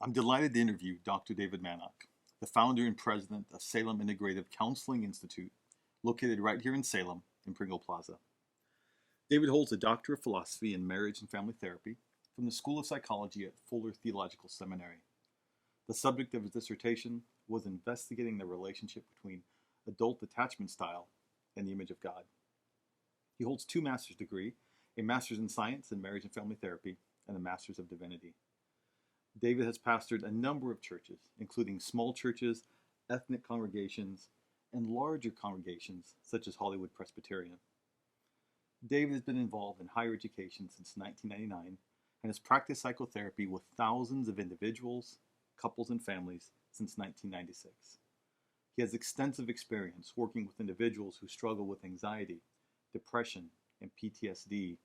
I'm delighted to interview Dr. David Manock, the founder and president of Salem Integrative Counseling Institute, located right here in Salem in Pringle Plaza. David holds a Doctor of Philosophy in Marriage and Family Therapy from the School of Psychology at Fuller Theological Seminary. The subject of his dissertation was investigating the relationship between adult attachment style and the image of God. He holds 2 master's degrees, a master's in science in marriage and family therapy, and a master's of divinity. David has pastored a number of churches, including small churches, ethnic congregations, and larger congregations such as Hollywood Presbyterian. David has been involved in higher education since 1999 and has practiced psychotherapy with thousands of individuals, couples, and families since 1996. He has extensive experience working with individuals who struggle with anxiety, depression, and PTSD,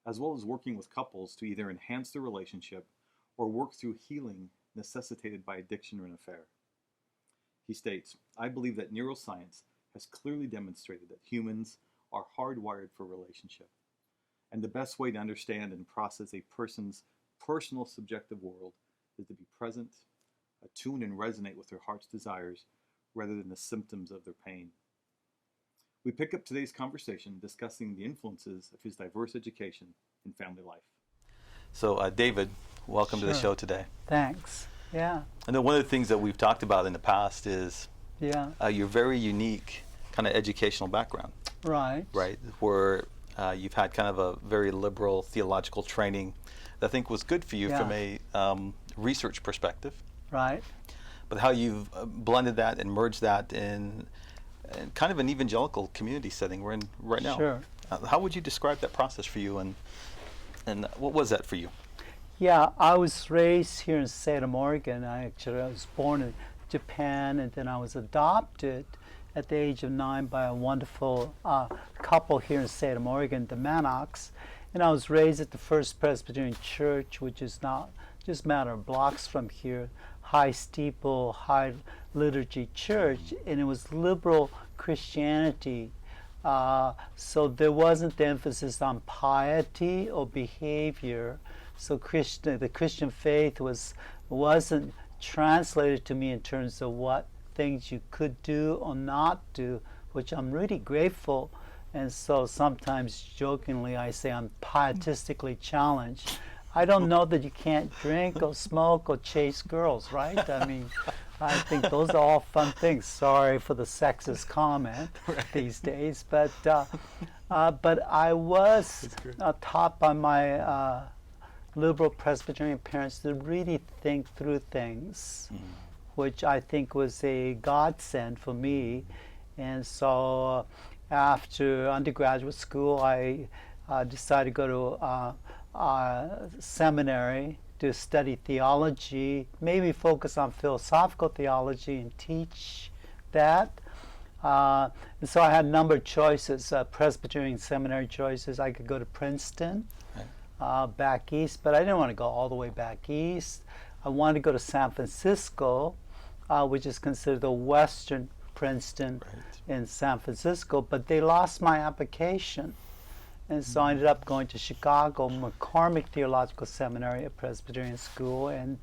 as well as working with couples to either enhance their relationship or work through healing necessitated by addiction or an affair. He states, "I believe that neuroscience has clearly demonstrated that humans are hardwired for relationship, and the best way to understand and process a person's personal subjective world is to be present, attune, and resonate with their heart's desires rather than the symptoms of their pain." We pick up today's conversation discussing the influences of his diverse education in family life. So, David, welcome to the show today. Thanks. Yeah. I know one of the things that we've talked about in the past is your very unique kind of educational background. Right. Right, where you've had kind of a very liberal theological training that I think was good for you from a research perspective. Right. But how you've blended that and merged that in kind of an evangelical community setting we're in right now. Sure. How would you describe that process for you, and what was that for you? Yeah, I was raised here in Salem, Oregon. I was born in Japan, and then I was adopted at the age of 9 by a wonderful couple here in Salem, Oregon, the Manocks. And I was raised at the First Presbyterian Church, which is not just a matter of blocks from here, high steeple, high liturgy church, and it was liberal Christianity. So there wasn't the emphasis on piety or behavior. So the Christian faith wasn't translated to me in terms of what things you could do or not do, which I'm really grateful. And so sometimes jokingly I say I'm pietistically challenged. I don't know that you can't drink or smoke or chase girls, right? I mean, I think those are all fun things. Sorry for the sexist comment these days, but I was taught by my liberal Presbyterian parents to really think through things, which I think was a godsend for me. And so after undergraduate school, I decided to go to seminary to study theology, maybe focus on philosophical theology and teach that. And so I had a number of choices, Presbyterian seminary choices. I could go to Princeton, back east, but I didn't want to go all the way back east. I wanted to go to San Francisco, which is considered the Western Princeton in San Francisco, but they lost my application. And so I ended up going to Chicago, McCormick Theological Seminary, a Presbyterian school, and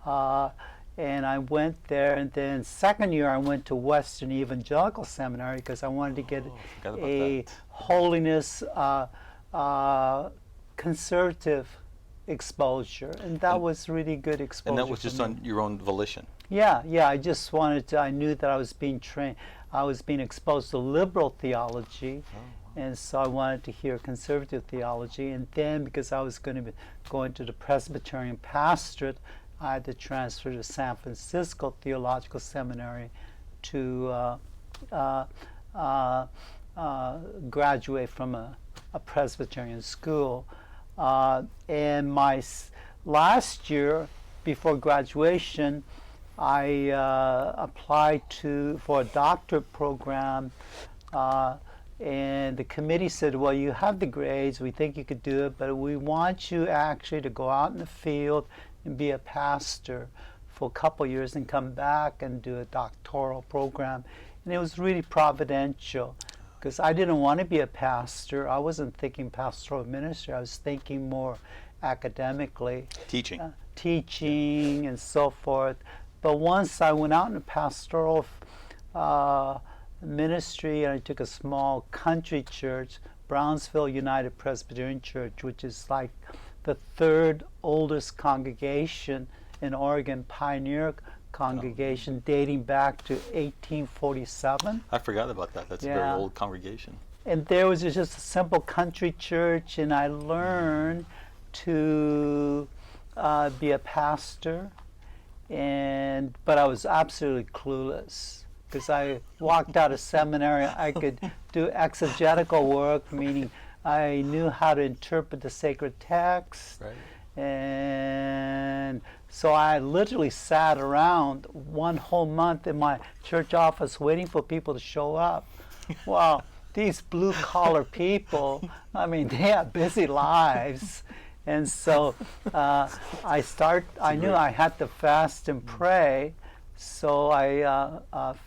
I went there. And then second year I went to Western Evangelical Seminary because I wanted to get a holiness conservative exposure, and that was really good exposure. And that was just on your own volition? Yeah, I just wanted to, I knew that I was being trained, I was being exposed to liberal theology, and so I wanted to hear conservative theology. And then because I was going to be going to the Presbyterian pastorate, I had to transfer to San Francisco Theological Seminary to graduate from a Presbyterian school. And my last year before graduation, I applied for a doctorate program, and the committee said, well, you have the grades, we think you could do it, but we want you actually to go out in the field and be a pastor for a couple years and come back and do a doctoral program. And it was really providential, because I didn't want to be a pastor. I wasn't thinking pastoral ministry. I was thinking more academically. Teaching. teaching and so forth. But once I went out in pastoral ministry, and I took a small country church, Brownsville United Presbyterian Church, which is like the third oldest congregation in Oregon, pioneer congregation dating back to 1847. I forgot about that. That's a very old congregation. And there was just a simple country church, and I learned to be a pastor, but I was absolutely clueless because I walked out of seminary. I could do exegetical work, meaning I knew how to interpret the sacred text. Right. And so I literally sat around one whole month in my church office waiting for people to show up. Well, these blue-collar people, I mean, they have busy lives. And so I knew I had to fast and pray. So I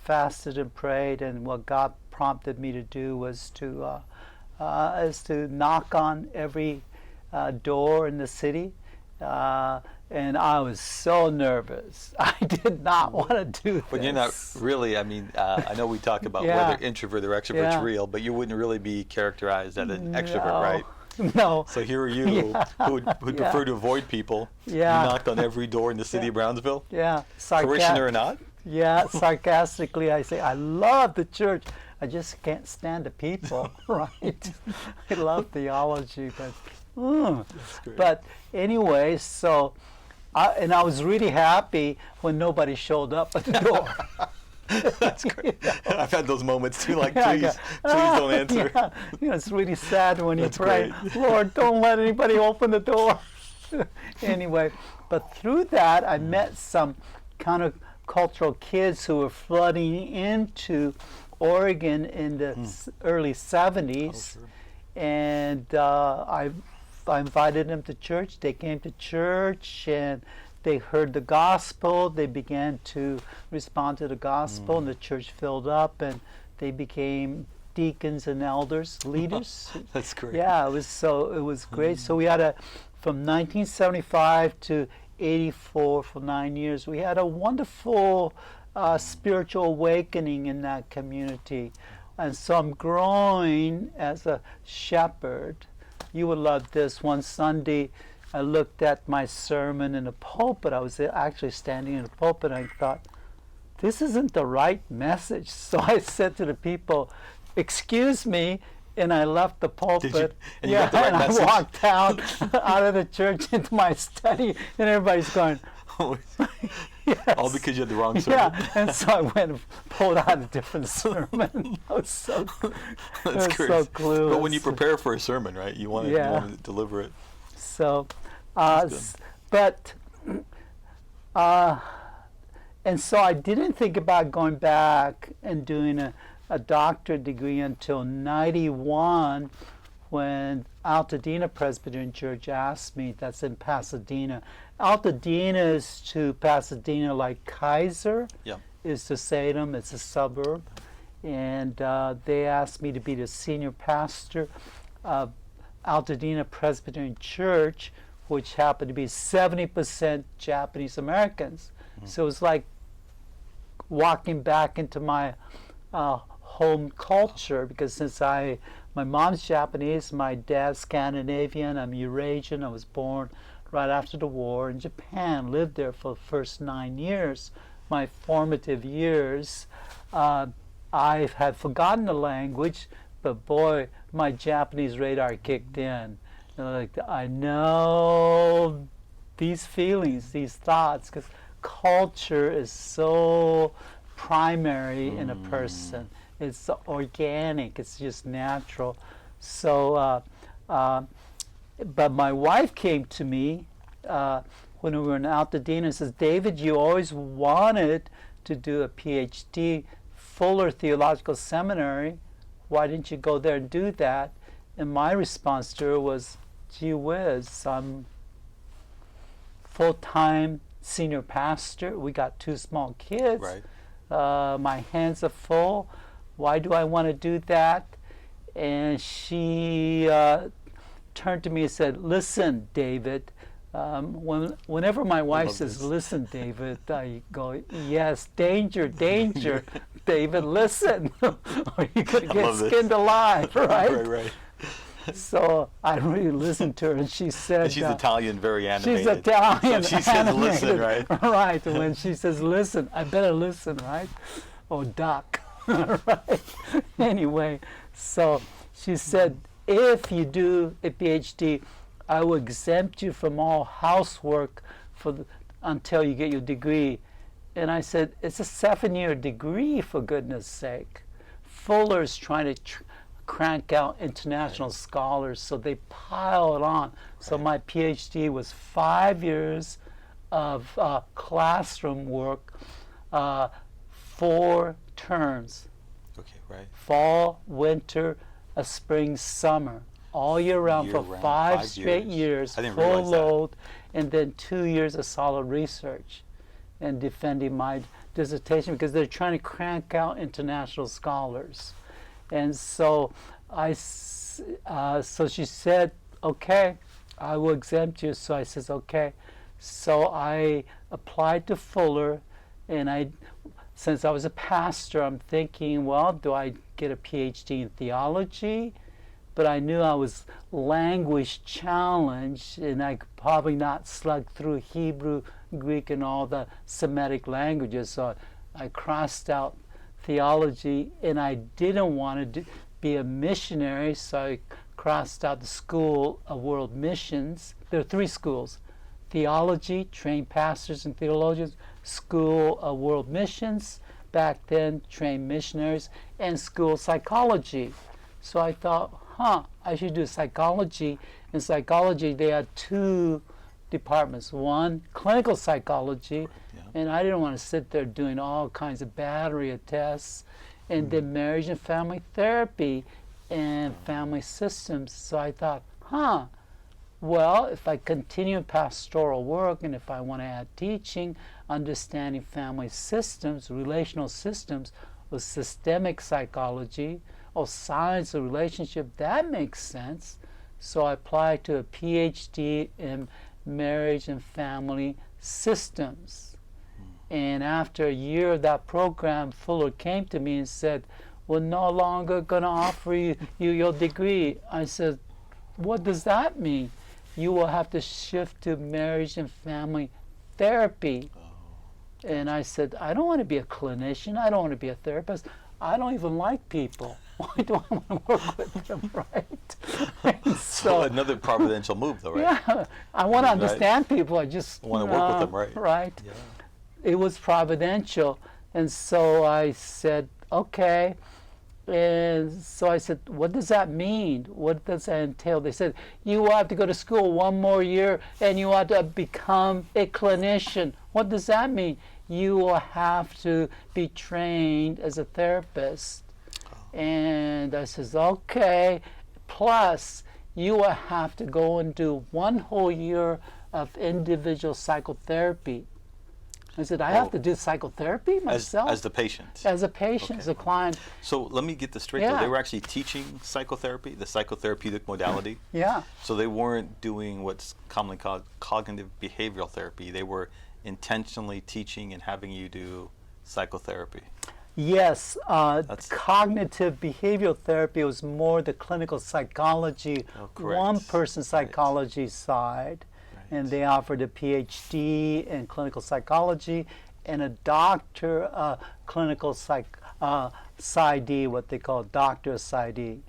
fasted and prayed, and what God prompted me to do was to knock on every door in the city. And I was so nervous. I did not want to do this. But you're not really, I mean, I know we talk about whether introvert or extrovert's real, but you wouldn't really be characterized as an extrovert, right? No. So here are you, who would prefer to avoid people. Yeah. You knocked on every door in the city of Brownsville? Yeah. Parishioner or not? Yeah, sarcastically I say, I love the church. I just can't stand the people, right? I love theology, but anyway, so, and I was really happy when nobody showed up at the door. That's great. I've had those moments too, like, please don't answer. Yeah. It's really sad when you That's pray, great. Lord, don't let anybody open the door. Anyway, but through that, I met some countercultural kids who were flooding into Oregon in the early 70s. Oh, sure. And I invited them to church. They came to church and they heard the gospel. They began to respond to the gospel, and the church filled up, and they became deacons and elders, leaders. That's great. Yeah, it was great. So we had from 1975 to 84, for 9 years, we had a wonderful spiritual awakening in that community. And so I'm growing as a shepherd. You would love this. One Sunday, I looked at my sermon in the pulpit. I was actually standing in the pulpit, and I thought, this isn't the right message. So I said to the people, excuse me, and I left the pulpit. And you got the right message? I walked out of the church into my study, and everybody's going, yes. All because you had the wrong sermon. Yeah, and so I went and pulled out a different sermon. I was so clueless. But when you prepare for a sermon, right, you want to deliver it. So, and so I didn't think about going back and doing a doctorate degree until 91, when Altadena Presbyterian Church asked me. That's in Pasadena. Altadena is to Pasadena like Kaiser is to Salem. It's a suburb. And they asked me to be the senior pastor of Altadena Presbyterian Church, which happened to be 70% Japanese Americans. So it was like walking back into my home culture, because since my mom's Japanese, my dad's Scandinavian, I'm Eurasian. I was born right after the war in Japan, lived there for the first 9 years, my formative years. I had forgotten the language, but boy, my Japanese radar kicked in. Like, I know these feelings, these thoughts, because culture is so primary in a person. It's organic, it's just natural. So, but my wife came to me when we were in Altadena and says, David, you always wanted to do a Ph.D. Fuller Theological Seminary. Why didn't you go there and do that? And my response to her was, gee whiz, I'm full-time senior pastor. We got 2 small kids. Right. My hands are full. Why do I want to do that? And she turned to me and said, listen, David, Whenever my wife love says, this. "Listen, David," I go, "Yes, danger, danger, David, listen, or you're gonna get love this. skinned alive," right? Right. So I really listened to her, and she said, And she's Italian, very animated. she's Italian. So she says, "Listen," right? Right. And when she says, "Listen," I better listen, right? Or duck, right? Anyway, so she said, "If you do a PhD, I will exempt you from all housework until you get your degree." And I said, "It's a 7-year degree, for goodness sake. Fuller's trying to crank out international scholars, so they pile it on." So my PhD was 5 years of classroom work, 4 terms: Okay, right. fall, winter, a spring, summer, all year round for 5 straight years, I didn't full realize that. load, and then 2 years of solid research and defending my dissertation, because they're trying to crank out international scholars. And so so she said, "Okay, I will exempt you." So I says, "Okay." So I applied to Fuller, and since I was a pastor, I'm thinking, well, do I get a PhD in theology? But I knew I was language challenged, and I could probably not slug through Hebrew, Greek, and all the Semitic languages. So I crossed out theology, and I didn't want to be a missionary, so I crossed out the School of World Missions. There are 3 schools: theology, trained pastors and theologians; School of World Missions, back then trained missionaries; and School of Psychology. So I thought, I should do psychology. In psychology, they had 2 departments. One, clinical psychology, and I didn't want to sit there doing all kinds of battery of tests, and then marriage and family therapy and family systems. So I thought, well, if I continue pastoral work, and if I want to add teaching, understanding family systems, relational systems, or systemic psychology, or science of relationship, that makes sense. So I applied to a PhD in marriage and family systems. And after a year of that program, Fuller came to me and said, "We're no longer going to offer you your degree." I said, "What does that mean?" "You will have to shift to marriage and family therapy." And I said, "I don't want to be a clinician. I don't want to be a therapist. I don't even like people. Why do I want to work with them?" Right? So another providential move, though, right? Yeah, I want to understand people. I just want to work with them, right? Right. Yeah. It was providential, and so I said, "Okay." And so I said, "What does that mean? What does that entail?" They said, "You will have to go to school 1 more year, and you have to become a clinician." What does that mean? "You will have to be trained as a therapist." And I says, "Okay, plus you will have to go and do 1 whole year of individual psychotherapy." I said, "I have to do psychotherapy myself?" As the patient? As a patient, as a client. So let me get this straight, though. They were actually teaching psychotherapy, the psychotherapeutic modality? Yeah. So they weren't doing what's commonly called cognitive behavioral therapy. They were intentionally teaching and having you do psychotherapy. Yes, cognitive behavioral therapy was more the clinical psychology, one-person psychology side. And they offered a PhD in clinical psychology and a doctor clinical PsyD, what they call doctor PsyD.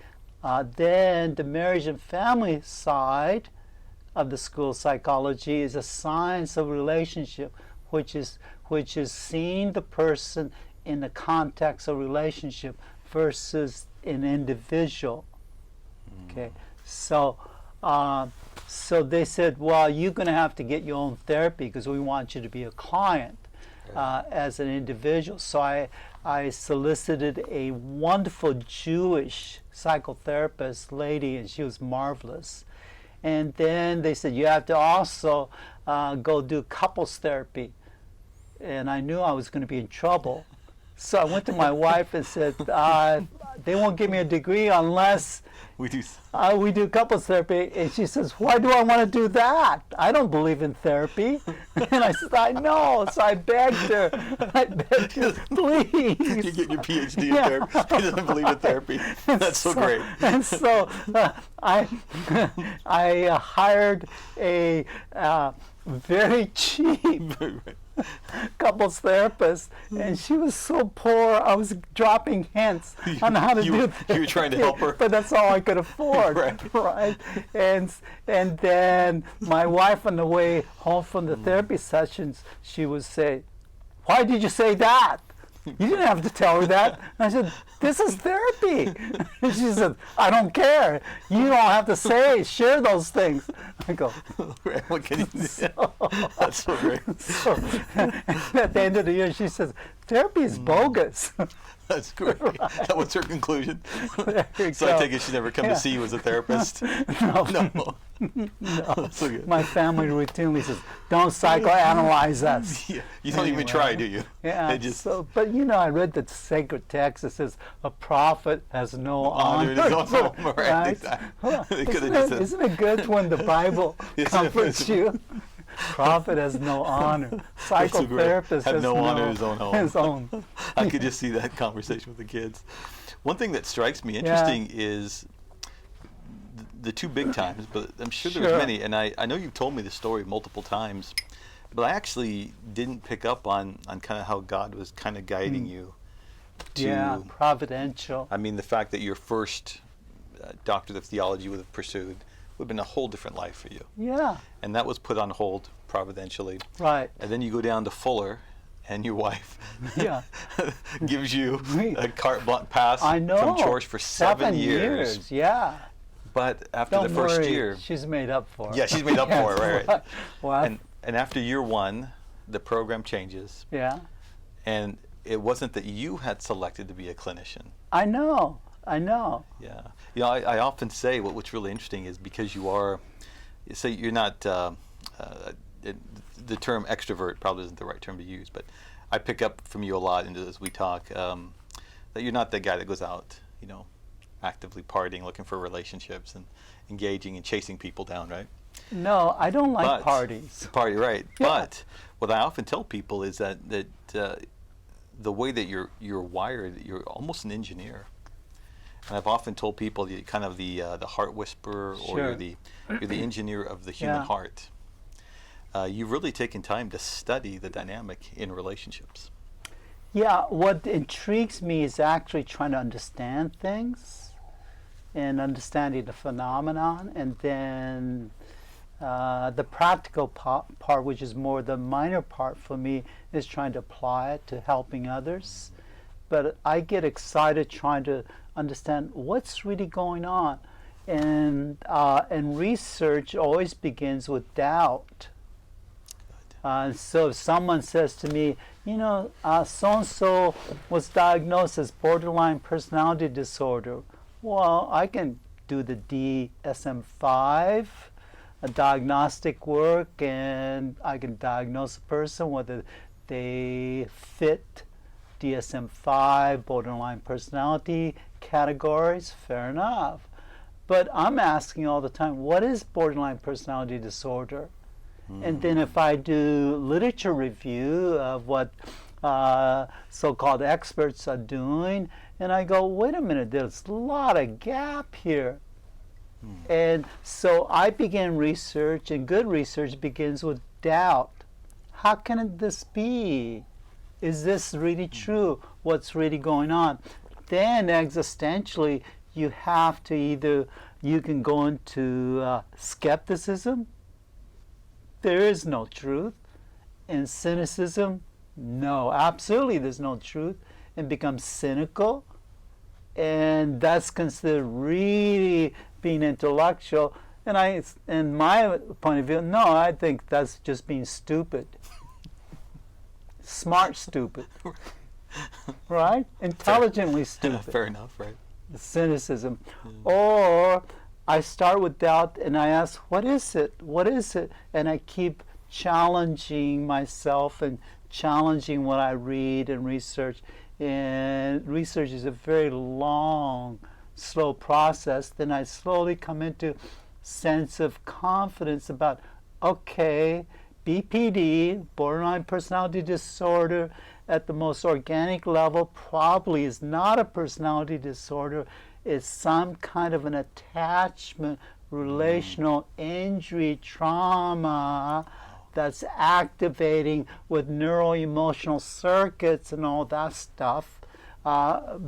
Then the marriage and family side of the School of Psychology is a science of relationship, which is seeing the person in the context of relationship versus an individual. Okay, so they said, "Well, you're going to have to get your own therapy because we want you to be a client as an individual." So I solicited a wonderful Jewish psychotherapist lady, and she was marvelous. And then they said, "You have to also go do couples therapy." And I knew I was going to be in trouble. So I went to my wife and said, they won't give me a degree unless We do. we do couples therapy. And she says, why do I want to do that? I don't believe in therapy. And I said, I know. So I begged her, please. You get your Ph.D. in therapy. He doesn't believe in therapy. That's so great. And so I hired a very cheap couples therapist, and she was so poor. I was dropping hints on how to do therapy. You were trying to help her, but that's all I could afford, right? And then my wife, on the way home from the therapy sessions, she would say, "Why did you say that? You didn't have to tell her that." And I said, "This is therapy." And she said, "I don't care. You don't have to share those things." I go, what can you do? That's so great. So at the end of the year, she says, "Therapy is bogus." That's great. Right. That was her conclusion. So go. I take it she never come to see you as a therapist. No. No. No. So good. My family routinely says, "Don't psychoanalyze us." Yeah. You don't even try, do you? Yeah. But I read the sacred text that says a prophet has no honor. In his own home, right? Exactly. Well, isn't it good when the Bible comforts you? Prophet has no honor. Psychotherapist has no honor in his own home. I could just see that conversation with the kids. One thing that strikes me interesting is the two big times, but I'm sure there was many, and I know you've told me this story multiple times, but I actually didn't pick up on kind of how God was kind of guiding you to... providential. I mean, the fact that your first doctorate of theology would have pursued would have been a whole different life for you. Yeah. And that was put on hold providentially. Right. And then you go down to Fuller, and your wife gives you a carte blanche pass from church for 7 years. Yeah. But after the first year... she's made up for it. Yeah, she's made up for it, right. Well, and after year one, the program changes. Yeah. And it wasn't that you had selected to be a clinician. I know. Yeah. I often say what's really interesting is because you're not, the term extrovert probably isn't the right term to use, but I pick up from you a lot as we talk that you're not the guy that goes out, actively partying, looking for relationships and engaging and chasing people down, right? No, I don't like parties. Party, right. Yeah. But what I often tell people is that the way that you're wired, you're almost an engineer. And I've often told people the heart whisperer, or you're the engineer of the human heart. You've really taken time to study the dynamic in relationships. Yeah, what intrigues me is actually trying to understand things and understanding the phenomenon, and then the practical part, which is more the minor part for me, is trying to apply it to helping others. But I get excited trying to understand what's really going on, and research always begins with doubt. So if someone says to me, so-and-so was diagnosed as borderline personality disorder, well, I can do the DSM-5, a diagnostic work, and I can diagnose a person whether they fit DSM-5, borderline personality categories, fair enough. But I'm asking all the time, what is borderline personality disorder? And then if I do literature review of what so-called experts are doing, and I go, wait a minute, there's a lot of gap here. And so I began research, and good research begins with doubt. How can this be? Is this really true? What's really going on? Then existentially, you have to you can go into skepticism. There is no truth. And cynicism, no, absolutely there's no truth. And become cynical. And that's considered really being intellectual. And in my point of view, no, I think that's just being stupid. Smart stupid. Right? Intelligently stupid. Fair enough, right? Cynicism. Or I start with doubt and I ask, what is it? What is it? And I keep challenging myself and challenging what I read and research. and research is a very long, slow process. Then I slowly come into sense of confidence about, okay, BPD, borderline personality disorder, at the most organic level probably is not a personality disorder. It's some kind of an attachment, relational injury, trauma that's activating with neuroemotional circuits and all that stuff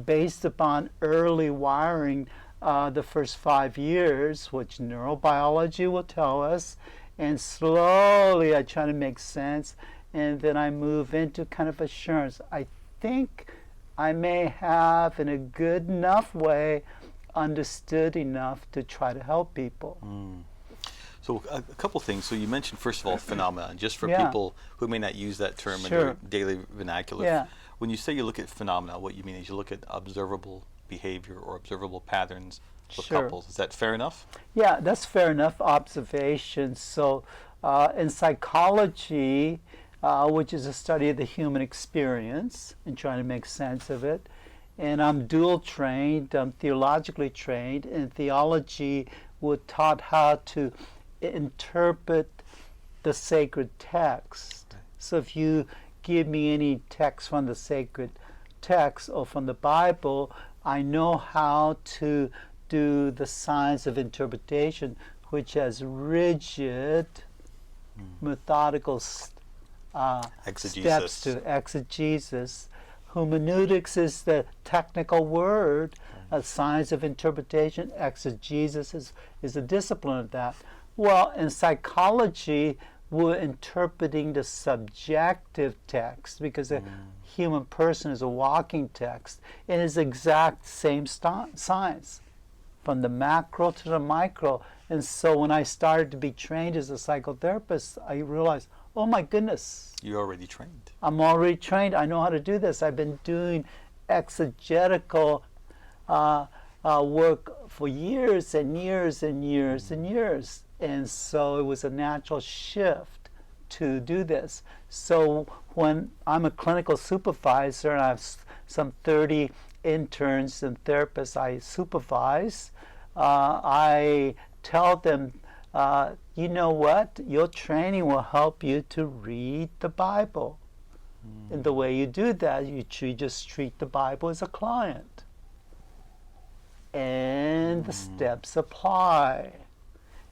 based upon early wiring the first 5 years, which neurobiology will tell us. And slowly I try to make sense, and then I move into kind of assurance. I think I may have, in a good enough way, understood enough to try to help people. So a couple things. So you mentioned, first of all, phenomenon, just for Yeah. people who may not use that term in Sure. their daily vernacular. Yeah. When you say you look at phenomena, what you mean is you look at observable behavior or observable patterns for Sure. couples. Is that fair enough? Yeah, that's fair enough observation. So in psychology, which is a study of the human experience and trying to make sense of it, and I'm dual trained, I'm theologically trained. In theology, we're taught how to interpret the sacred text. So if you give me any text from the sacred text or from the Bible, I know how to do the science of interpretation, which has rigid, methodical steps to exegesis. Hermeneutics is the technical word. Science of interpretation, exegesis is a discipline of that. Well, in psychology, we're interpreting the subjective text because a human person is a walking text, and it's exact same science, from the macro to the micro. And so when I started to be trained as a psychotherapist, I realized, oh my goodness. You're already trained. I'm already trained. I know how to do this. I've been doing exegetical work for years and years and years and years. And so it was a natural shift to do this. So when I'm a clinical supervisor and I have some 30 interns and therapists I supervise, I tell them, you know what? Your training will help you to read the Bible. And the way you do that, you just treat the Bible as a client. And the steps apply.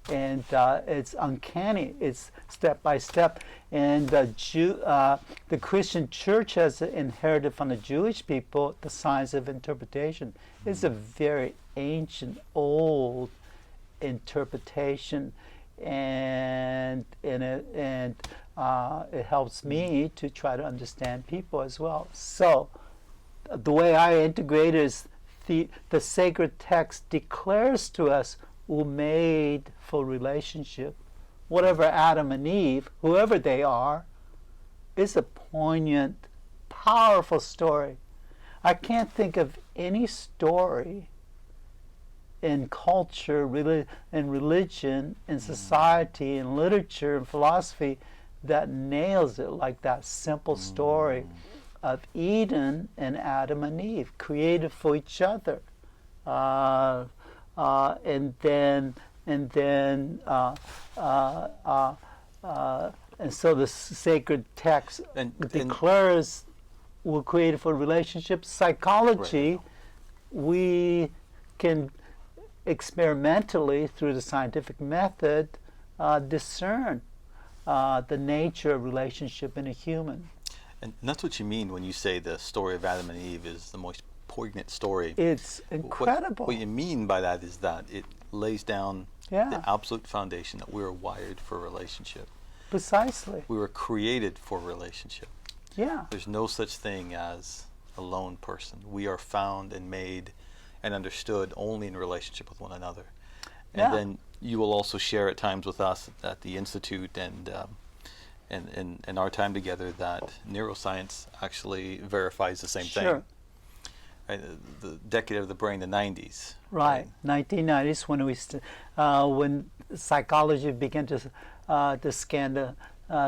And it's uncanny. It's step by step. And the Christian church has inherited from the Jewish people the science of interpretation. It's a very ancient, old interpretation, and it helps me to try to understand people as well. So the way I integrate is the sacred text declares to us we're made for relationship. Whatever Adam and Eve, whoever they are, is a poignant, powerful story. I can't think of any story in culture, in religion, in society, in literature, in philosophy that nails it like that simple story of Eden and Adam and Eve, created for each other. And so the sacred text declares we're created for relationships. Psychology, we can experimentally, through the scientific method, discern the nature of relationship in a human. And that's what you mean when you say the story of Adam and Eve is the most poignant story. It's incredible. What you mean by that is that it lays down the absolute foundation that we are wired for relationship. Precisely. We were created for relationship. Yeah. There's no such thing as a lone person. We are found and made and understood only in relationship with one another. And then you will also share at times with us at the Institute and our time together that neuroscience actually verifies the same thing. The decade of the brain, the 90s. Right, 1990s when when psychology began to scan the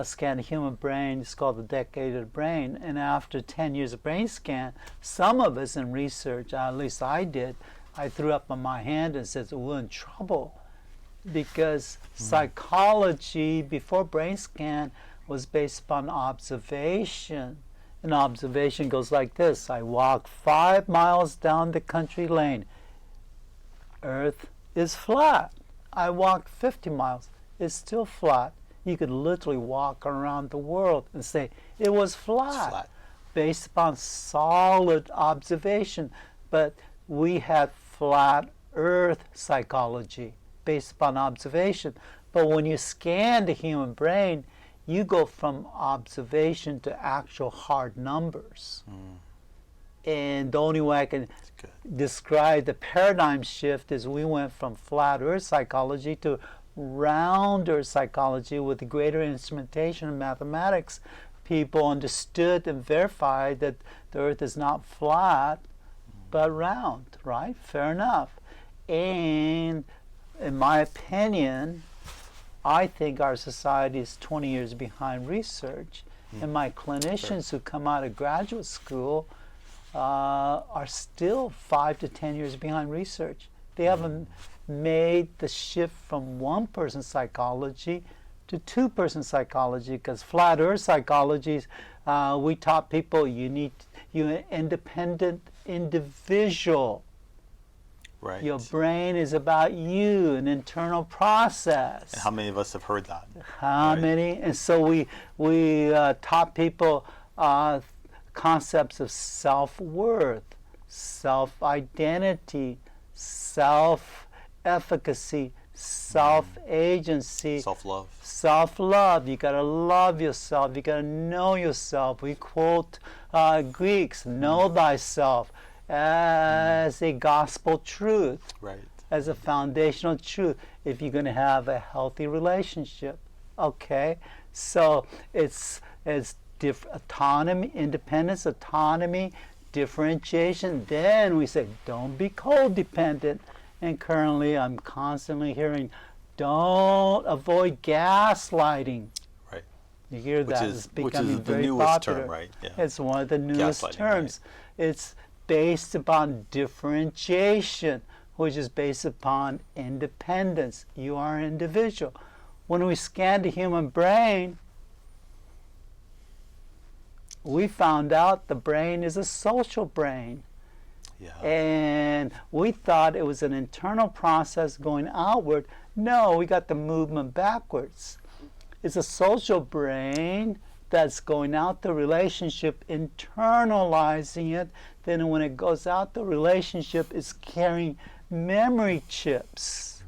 scanned the human brain. It's called the decade of the brain. And after 10 years of brain scan, some of us in research, at least I did, I threw up on my hand and said, we're in trouble. Because psychology before brain scan was based upon observation. And observation goes like this. I walk 5 miles down the country lane. Earth is flat. I walked 50 miles. It's still flat. You could literally walk around the world and say it was flat. Based upon solid observation. But we had flat Earth psychology based upon observation. But when you scan the human brain, you go from observation to actual hard numbers. And the only way I can describe the paradigm shift is we went from flat Earth psychology to round Earth psychology with greater instrumentation in mathematics. People understood and verified that the Earth is not flat, but round, right? Fair enough. And in my opinion, I think our society is 20 years behind research. And my clinicians who come out of graduate school are still 5 to 10 years behind research. They haven't made the shift from one-person psychology to two-person psychology, because flat Earth psychology, we taught people you're an independent individual. Right. Your brain is about you, an internal process. And how many of us have heard that? How many? And so we taught people concepts of self-worth, self-identity, self-efficacy, self-agency, self-love. Self-love. You gotta love yourself. You gotta know yourself. We quote Greeks, know thyself, as a gospel truth, right, as a foundational truth, if you're going to have a healthy relationship. Okay, so it's autonomy, independence, autonomy, differentiation. Then we say, don't be codependent. And currently, I'm constantly hearing, don't avoid gaslighting. Right. You hear that? It's becoming the very newest popular. term, right? Yeah. It's one of the newest terms. Right. It's based upon differentiation, which is based upon independence. You are an individual. When we scanned the human brain, we found out the brain is a social brain. Yeah. And we thought it was an internal process going outward. No, we got the movement backwards. It's a social brain that's going out the relationship, internalizing it. Then when it goes out the relationship, it's carrying memory chips.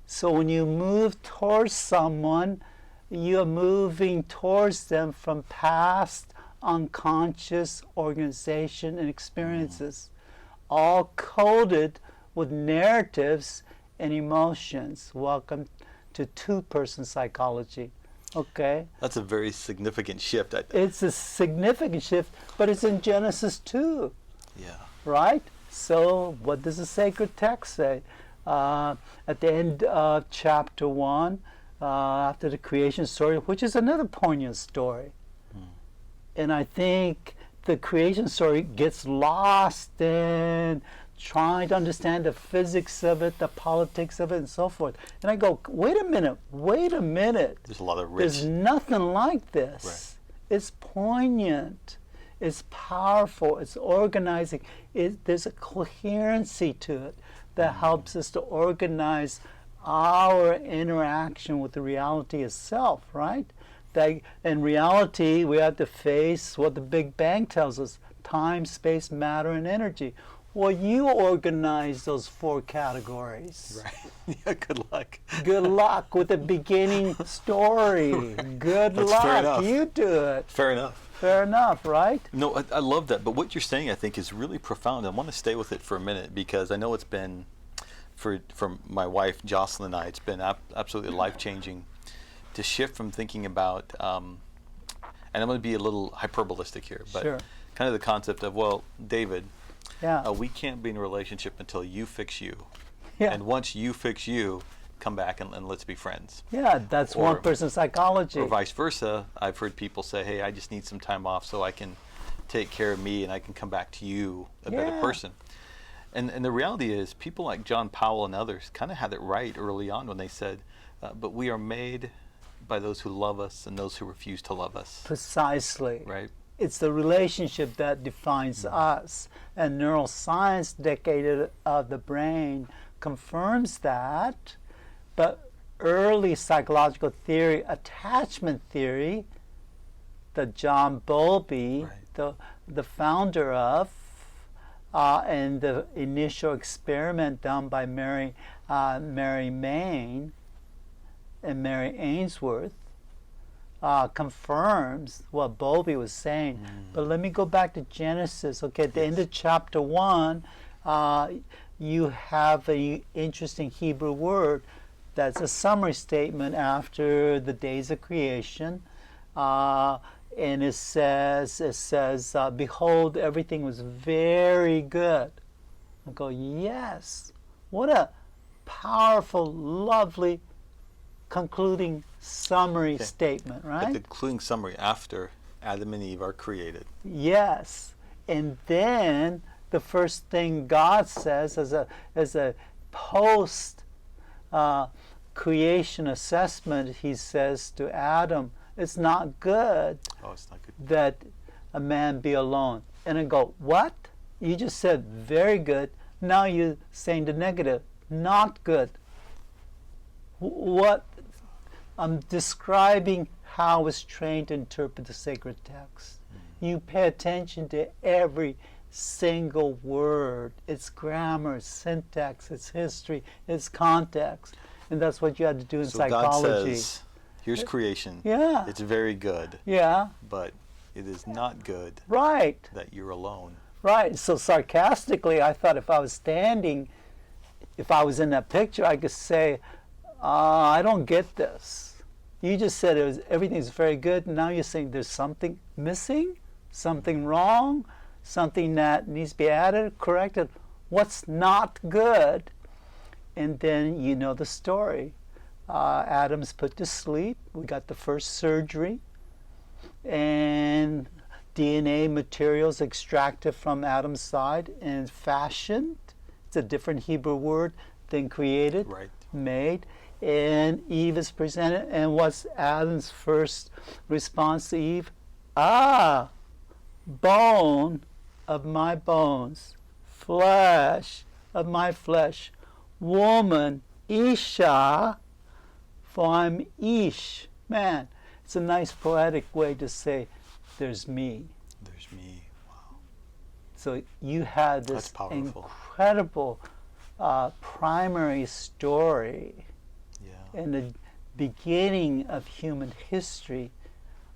So when you move towards someone, you're moving towards them from past unconscious organization and experiences, all coded with narratives and emotions. Welcome to two-person psychology. Okay. That's a very significant shift. It's a significant shift, but it's in Genesis 2. Yeah. Right? So what does the sacred text say? At the end of chapter 1, after the creation story, which is another poignant story. And I think the creation story gets lost in trying to understand the physics of it, the politics of it, and so forth. And I go, wait a minute. There's a lot of rich. There's nothing like this. Right. It's poignant. It's powerful. It's organizing. There's a coherency to it that helps us to organize our interaction with the reality itself, right? That in reality, we have to face what the Big Bang tells us: time, space, matter, and energy. Well, you organize those 4 categories. Right. Yeah, good luck. Good luck with the beginning story. Good That's luck. fair enough. You do it. Fair enough. Fair enough, right? No, I love that. But what you're saying, I think, is really profound. I want to stay with it for a minute because I know it's been, for my wife, Jocelyn, and I, it's been absolutely life-changing to shift from thinking about, and I'm going to be a little hyperbolistic here, but Sure. kind of the concept of, well, David, Yeah. we can't be in a relationship until you fix you. Yeah. And once you fix you, come back and let's be friends. Yeah, that's one person's psychology. Or vice versa. I've heard people say, hey, I just need some time off so I can take care of me and I can come back to you a better person. And the reality is, people like John Powell and others kind of had it right early on when they said, but we are made by those who love us and those who refuse to love us. Precisely. Right. It's the relationship that defines us. And neuroscience, decade of the brain, confirms that. But early psychological theory, attachment theory, that John Bowlby, the founder of, and the initial experiment done by Mary Main and Mary Ainsworth, confirms what Bowlby was saying. But let me go back to Genesis. Okay, at the end of chapter 1, you have an interesting Hebrew word that's a summary statement after the days of creation. And it says, behold, everything was very good. I go, yes. What a powerful, lovely, concluding summary statement, right? The concluding summary after Adam and Eve are created. Yes. And then the first thing God says as a post creation assessment, he says to Adam, it's not good, that a man be alone. And I go, what? You just said very good. Now you're saying the negative, not good. What? I'm describing how I was trained to interpret the sacred text. You pay attention to every single word, its grammar, syntax, its history, its context. And that's what you had to do in psychology. God says, here's creation. Yeah. It's very good. Yeah. But it is not good. Right. That you're alone. Right. So sarcastically, I thought if I was standing, if I was in that picture, I could say, I don't get this. You just said everything's very good, and now you're saying there's something missing, something wrong, something that needs to be added, corrected. What's not good? And then you know the story. Adam's put to sleep. We got the first surgery. And DNA materials extracted from Adam's side and fashioned. It's a different Hebrew word than created, made. And Eve is presented. And what's Adam's first response to Eve? Bone of my bones, flesh of my flesh, woman, Isha, for I'm Ish. Man, it's a nice poetic way to say, there's me. There's me. Wow. So you had this incredible primary story in the beginning of human history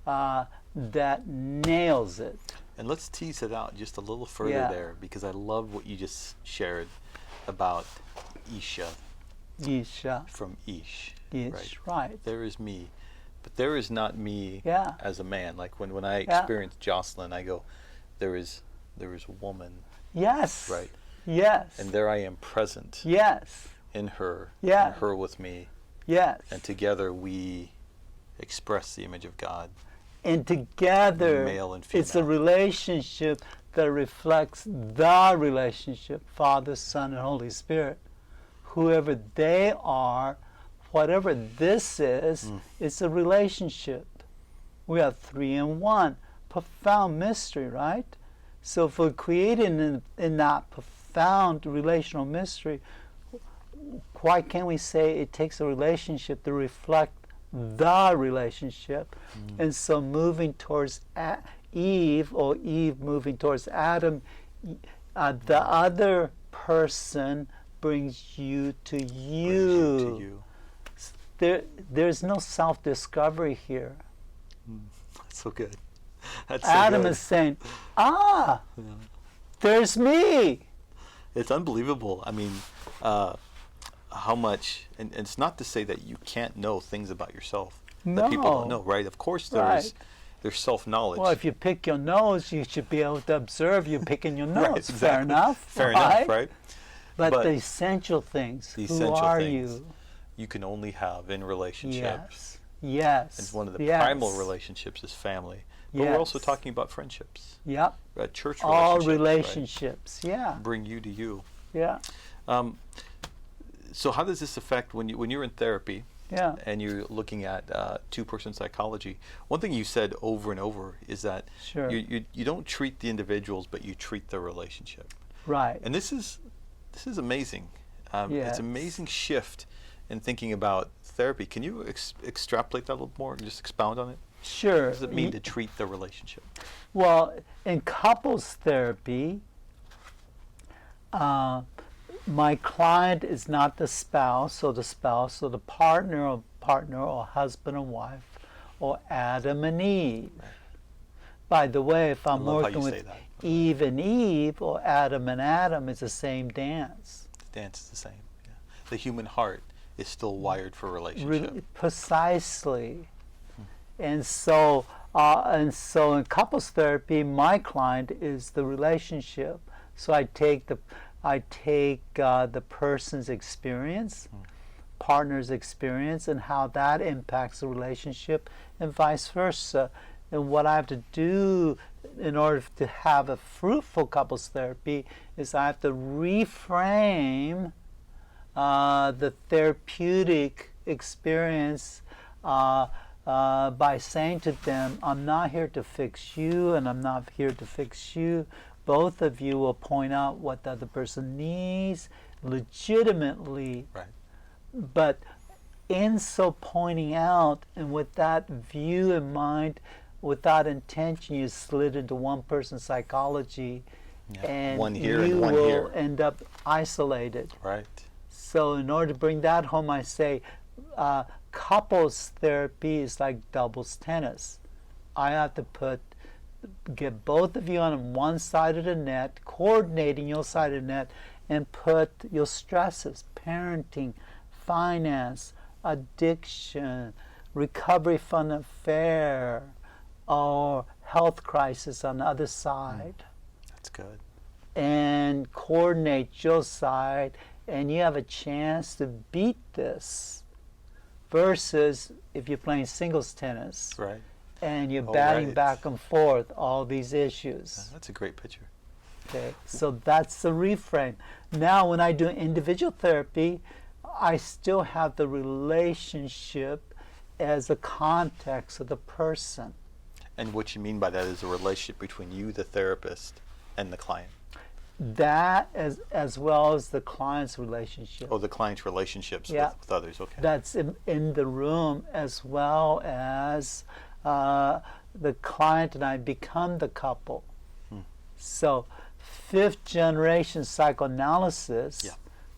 that nails it. And let's tease it out just a little further there, because I love what you just shared about Isha. Isha. From Ish. Ish, right. There is me. But there is not me as a man. Like when I experience Jocelyn, I go, there is a woman. Yes. Right. Yes. And there I am present. Yes. In her. Yeah. And her with me. Yes. And together we express the image of God. And together, male and female. It's a relationship that reflects the relationship, Father, Son, and Holy Spirit. Whoever they are, whatever this is, it's a relationship. We are 3 in 1. Profound mystery, right? So if we're created in that profound relational mystery, why can't we say it takes a relationship to reflect the relationship? And so moving towards Eve, or Eve moving towards Adam, the other person brings you to you. There's no self-discovery here. That's so good. That's Adam so good. is saying, there's me. It's unbelievable. I mean, how much, and it's not to say that you can't know things about yourself that people don't know, right? Of course there's self-knowledge. Well, if you pick your nose, you should be able to observe you picking your nose. Exactly. Fair enough. Fair enough, right? But the essential things, who are you? you can only have in relationships. Yes. And one of the primal relationships is family. But we're also talking about friendships. Yep. Church relationships. All relationships, right? Yeah. Bring you to you. Yeah. So how does this affect when you're in therapy? Yeah. And you're looking at two-person psychology? One thing you said over and over is that you don't treat the individuals, but you treat the relationship. Right. And this is amazing. It's an amazing shift in thinking about therapy. Can you extrapolate that a little more and just expound on it? Sure. What does it mean to treat the relationship? Well, in couples therapy, my client is not the spouse or the partner or husband and wife or Adam and Eve. Right. By the way, if I'm working with Eve and Eve or Adam and Adam, it's the same dance. The dance is the same. Yeah. The human heart is still wired for relationship. Precisely. And so in couples therapy, my client is the relationship. So I take the person's experience, partner's experience, and how that impacts the relationship, and vice versa. And what I have to do in order to have a fruitful couples therapy is I have to reframe the therapeutic experience by saying to them, I'm not here to fix you, and I'm not here to fix you. Both of you will point out what the other person needs legitimately. Right. But in so pointing out, and with that view in mind, without intention, you slid into one person's psychology, and one here you and one will here. End up isolated. Right. So in order to bring that home, I say couples therapy is like doubles tennis. I have to get both of you on one side of the net, coordinating your side of the net, and put your stresses, parenting, finance, addiction, recovery from an affair, or health crisis on the other side. That's good. And coordinate your side, and you have a chance to beat this. Versus if you're playing singles tennis. Right. And you're batting back and forth all these issues. That's a great picture. Okay, so that's the reframe. Now, when I do individual therapy, I still have the relationship as a context of the person. And what you mean by that is a relationship between you, the therapist, and the client. That as well as the client's relationship. Oh, the client's relationships with others. Okay. That's in the room, as well as the client and I become the couple. So, fifth generation psychoanalysis,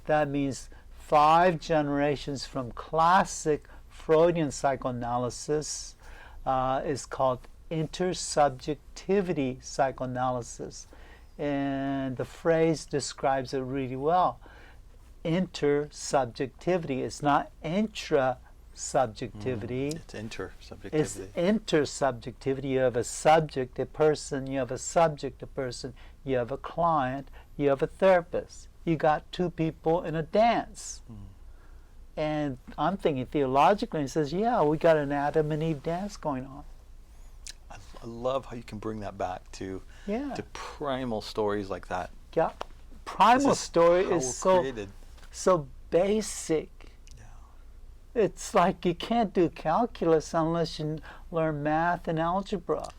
that means 5 generations from classic Freudian psychoanalysis, is called intersubjectivity psychoanalysis. And the phrase describes it really well. Intersubjectivity. It's not intrasubjectivity. It's intersubjectivity. It's intersubjectivity. You have a subject, a person. You have a subject, a person. You have a client. You have a therapist. You got 2 people in a dance. And I'm thinking theologically, and says, yeah, we got an Adam and Eve dance going on. I love how you can bring that back to primal stories like that. Yeah, primal story is so basic. Yeah. It's like you can't do calculus unless you learn math and algebra. Oh,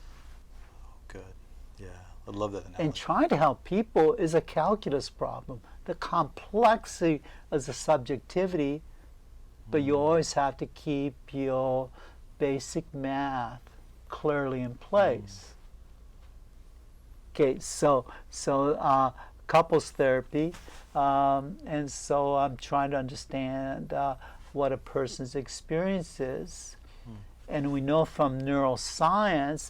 good. Yeah, I love that analogy. And trying to help people is a calculus problem. The complexity is a subjectivity, but you always have to keep your basic math clearly in place. Okay, so couples therapy, and so I'm trying to understand what a person's experience is, and we know from neuroscience,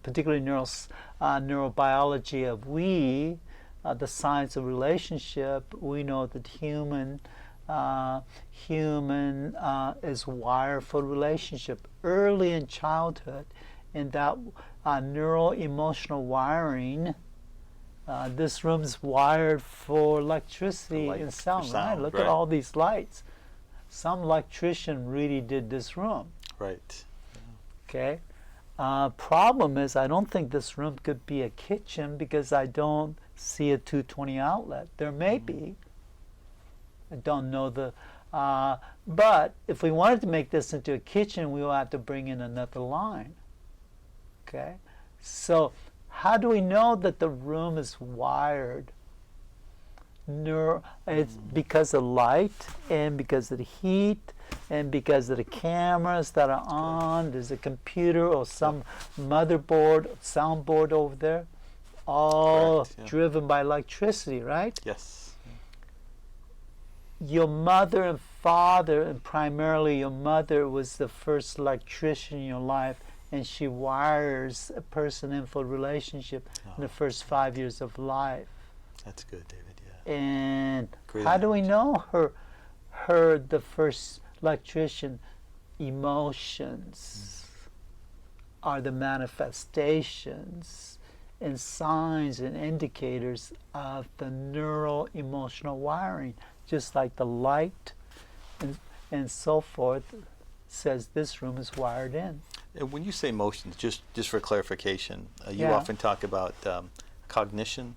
particularly neurobiology of the science of relationship. We know that human is wired for relationship early in childhood, and that neural emotional wiring This room's wired for electricity Light and for sound, right? sound, Look right. at all these lights. Some electrician really did this room. Right. Okay. Problem is, I don't think this room could be a kitchen because I don't see a 220 outlet. There may be. I don't know the. But if we wanted to make this into a kitchen, we will have to bring in another line. Okay. So how do we know that the room is wired? It's because of light and because of the heat and because of the cameras that are on. There's a computer or some motherboard, soundboard over there, all Correct, yeah. driven by electricity, right? Yes. Your mother and father, and primarily your mother, was the first electrician in your life, and she wires a person in for a relationship in the first 5 years of life. That's good, David. And Great how do we analogy. know the first electrician? Emotions are the manifestations and signs and indicators of the neural-emotional wiring, just like the light and so forth says this room is wired in. And when you say emotions, just for clarification, you Yeah. often talk about cognition,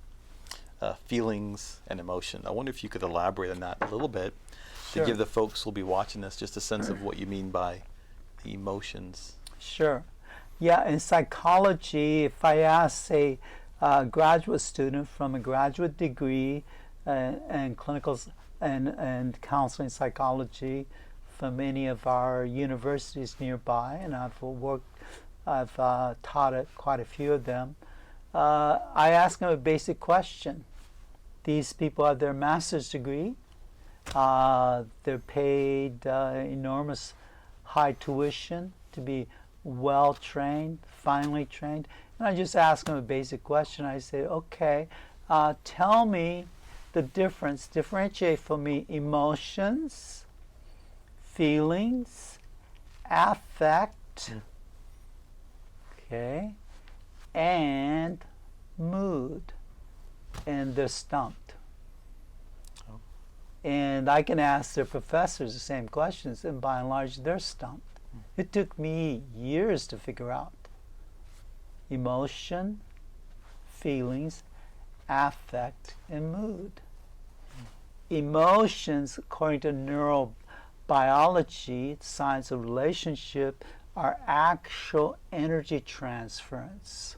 feelings, and emotion. I wonder if you could elaborate on that a little bit Sure. to give the folks who'll be watching this just a sense of what you mean by the emotions. Sure. Yeah, in psychology, if I ask a graduate student from a graduate degree and clinical and counseling psychology from any of our universities nearby, and I've taught at quite a few of them, I ask them a basic question. These people have their master's degree. They're paid enormous high tuition to be well trained, finely trained. And I just ask them a basic question. I say, okay, tell me the difference, differentiate for me emotions, feelings, affect, okay, and mood. And they're stumped. Oh. And I can ask their professors the same questions, and by and large, they're stumped. It took me years to figure out emotion, feelings, affect, and mood. Emotions, according to neurobiology, science of relationship, are actual energy transference.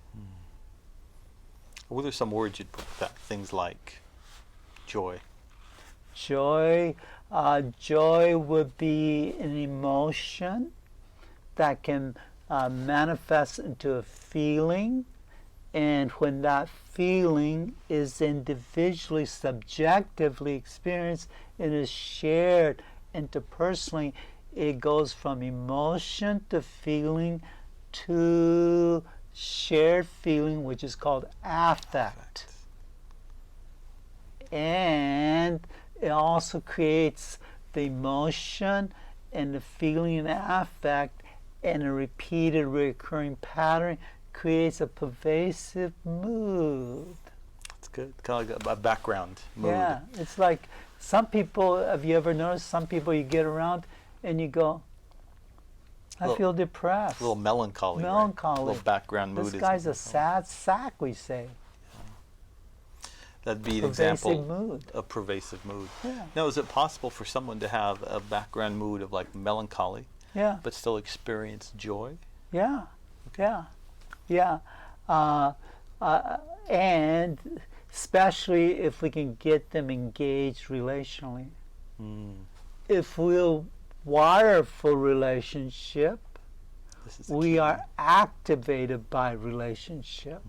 What are some words you'd put with that? Things like joy. Joy would be an emotion that can manifest into a feeling, and when that feeling is individually, subjectively experienced, it is shared interpersonally. It goes from emotion to feeling to shared feeling, which is called affect. And it also creates the emotion and the feeling and affect, and a repeated recurring pattern creates a pervasive mood. That's good. Kind of like a background mood. Yeah, it's like some people, have you ever noticed some people you get around and you go, I feel depressed. A little melancholy. Melancholy. Right? A little background mood. This is guy's a sad sack, we say. That'd be an Pervasive example mood. of pervasive mood. Yeah. Now, is it possible for someone to have a background mood of like melancholy, Yeah. but still experience joy? Yeah, yeah, yeah. And especially if we can get them engaged relationally. If we'll wire for relationship, This is the we key. are activated by relationship.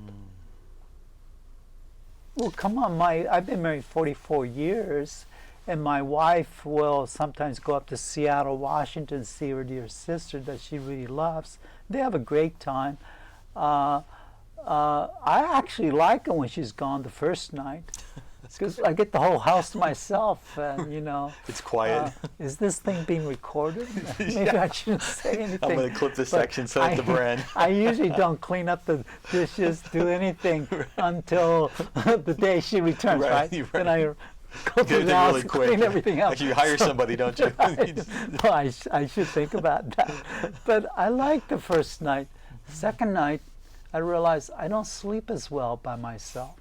Well, come on, I've been married 44 years, and my wife will sometimes go up to Seattle, Washington, see her dear sister that she really loves. They have a great time. I actually like her when she's gone the first night. because I get the whole house to myself, and it's quiet. Is this thing being recorded? Maybe I shouldn't say anything. I'm going to clip this section so I have the brand. I usually don't clean up the dishes, do anything until the day she returns, right? Then I go through the house really and quick. clean everything up. Actually, you hire somebody, don't you? Well, I should think about that. But I like the first night. Second night, I realized I don't sleep as well by myself.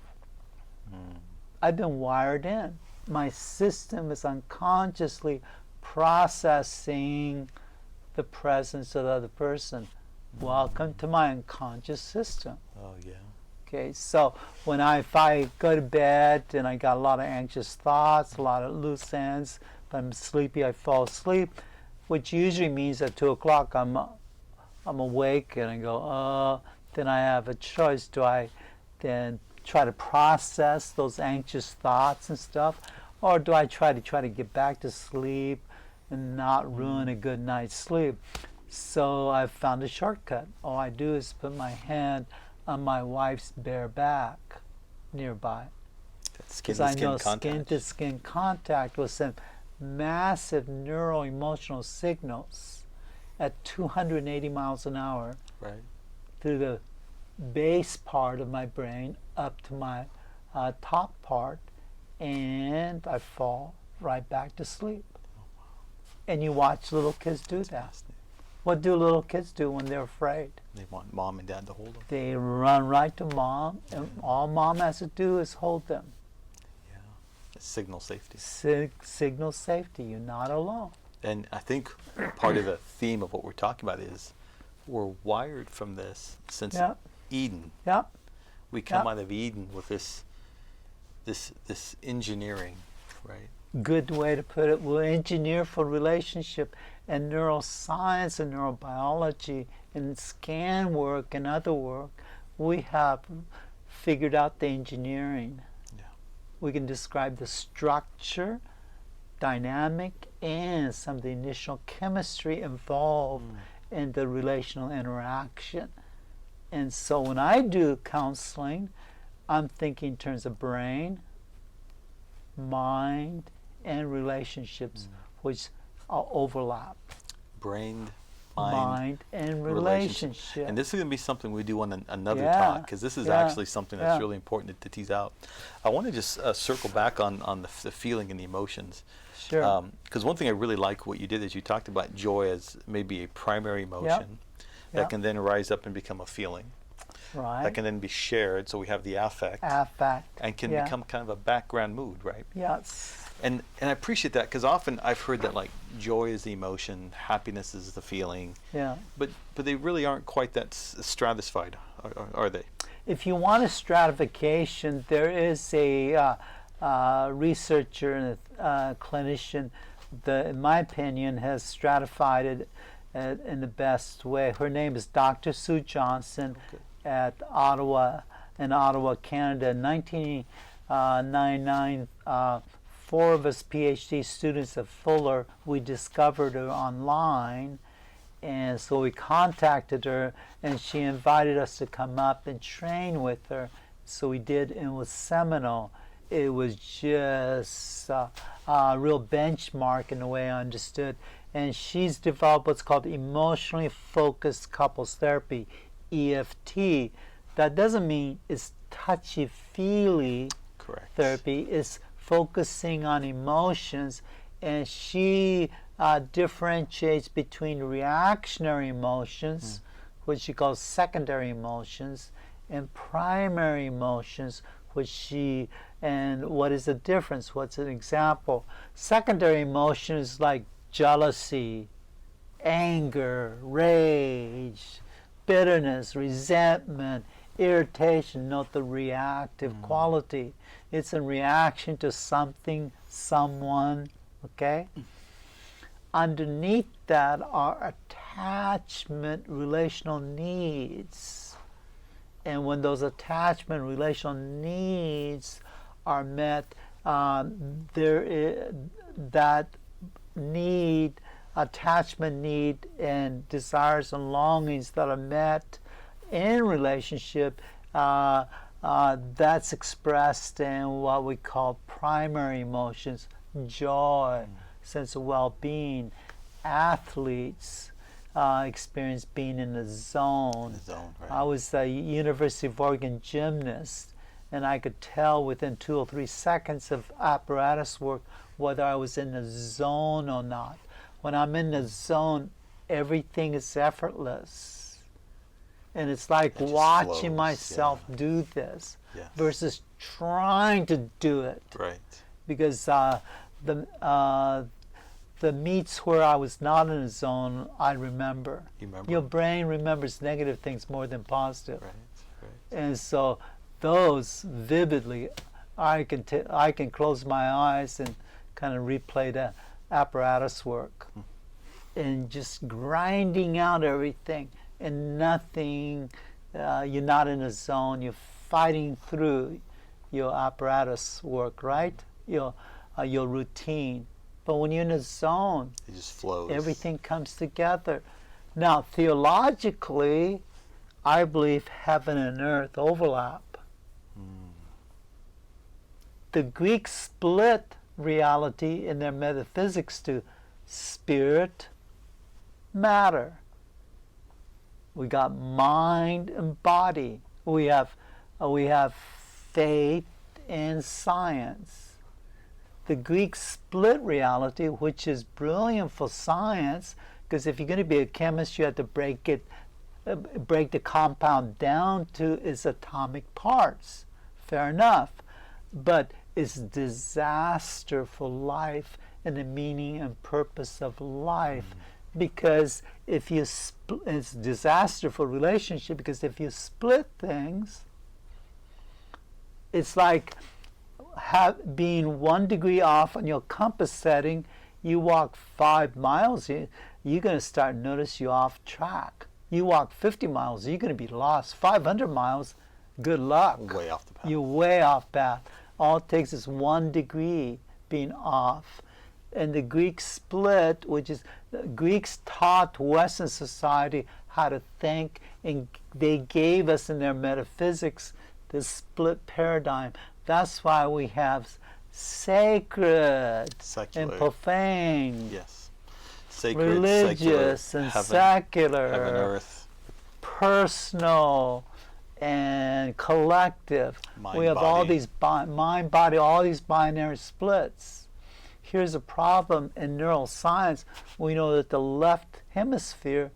I've been wired in. My system is unconsciously processing the presence of the other person. Welcome to my unconscious system. Oh, yeah. Okay, so if I go to bed and I got a lot of anxious thoughts, a lot of loose ends, if I'm sleepy, I fall asleep, which usually means at 2 o'clock I'm awake and I go, then I have a choice. Do I then try to process those anxious thoughts and stuff, or do I try to get back to sleep and not ruin a good night's sleep? So I've found a shortcut. All I do is put my hand on my wife's bare back nearby, because I know skin-to-skin contact will send massive neuroemotional signals at 280 miles an hour through the base part of my brain up to my top part, and I fall right back to sleep. And you watch little kids do that. What do little kids do when they're afraid? They want mom and dad to hold them. They run right to mom, and all mom has to do is hold them. Yeah, signal safety. Signal safety. You're not alone. And I think part of the theme of what we're talking about is we're wired from this since Eden. Yeah. We come out of Eden with this engineering, right? Good way to put it. We'll engineer for relationship, and neuroscience and neurobiology and scan work and other work. We have figured out the engineering. Yeah. We can describe the structure, dynamic, and some of the initial chemistry involved in the relational interaction. And so when I do counseling, I'm thinking in terms of brain, mind, and relationships, which overlap. Brain, mind, and relationship. And this is going to be something we do on another talk, because this is actually something that's really important to tease out. I want to just circle back on the feeling and the emotions. Sure. Because one thing I really like what you did is you talked about joy as maybe a primary emotion that can then rise up and become a feeling. Right. That can then be shared, so we have the affect. And can become kind of a background mood, right? Yes. And I appreciate that, because often I've heard that like joy is the emotion, happiness is the feeling. Yeah. But they really aren't quite that stratified, are they? If you want a stratification, there is a researcher and a clinician that, in my opinion, has stratified it in the best way. Her name is Dr. Sue Johnson at Ottawa, Canada. In 1999, 4 of us Ph.D. students at Fuller, we discovered her online, and so we contacted her, and she invited us to come up and train with her. So we did, and it was seminal. It was just a real benchmark in the way I understood. And she's developed what's called emotionally focused couples therapy, EFT. That doesn't mean it's touchy-feely therapy. It's focusing on emotions, and she differentiates between reactionary emotions, which she calls secondary emotions, and primary emotions, which and what is the difference? What's an example? Secondary emotions like jealousy, anger, rage, bitterness, resentment, irritation. Note the reactive quality. It's a reaction to something, someone, okay? Underneath that are attachment relational needs. And when those attachment relational needs are met, that need, attachment need, and desires and longings that are met in relationship that's expressed in what we call primary emotions, joy, sense of well-being. Athletes experience being in the zone. Right. I was a University of Oregon gymnast, and I could tell within 2 or 3 seconds of apparatus work whether I was in the zone or not. When I'm in the zone, everything is effortless. And it's like watching myself do this versus trying to do it. Right. Because the meets where I was not in a zone, I remember. You remember? Your brain remembers negative things more than positive. Right. And so those vividly, I can close my eyes and kind of replay the apparatus work and just grinding out everything and nothing. You're not in a zone. You're fighting through your apparatus work, right? Your routine. But when you're in a zone, it just flows. Everything comes together. Now, theologically, I believe heaven and earth overlap. The Greeks split reality in their metaphysics to spirit, matter. We got mind and body. We have faith and science. The Greeks split reality, which is brilliant for science, because if you're going to be a chemist, you have to break the compound down to its atomic parts. Fair enough. But it's disaster for life and the meaning and purpose of life. Because if you it's disaster for relationship, because if you split things, it's like being 1 degree off on your compass setting. You walk 5 miles, you're going to start notice you're off track. You walk 50 miles, you're going to be lost. 500 miles, good luck. Way off the path. You're way off path. All it takes is 1 degree being off. And the Greeks split, which is, the Greeks taught Western society how to think, and they gave us in their metaphysics this split paradigm. That's why we have sacred, secular, and profane, sacred, religious, secular, and heaven, secular, heaven, earth, personal, and collective. Mind, we have body. all these mind, body, all these binary splits. Here's a problem in neuroscience. We know that the left hemisphere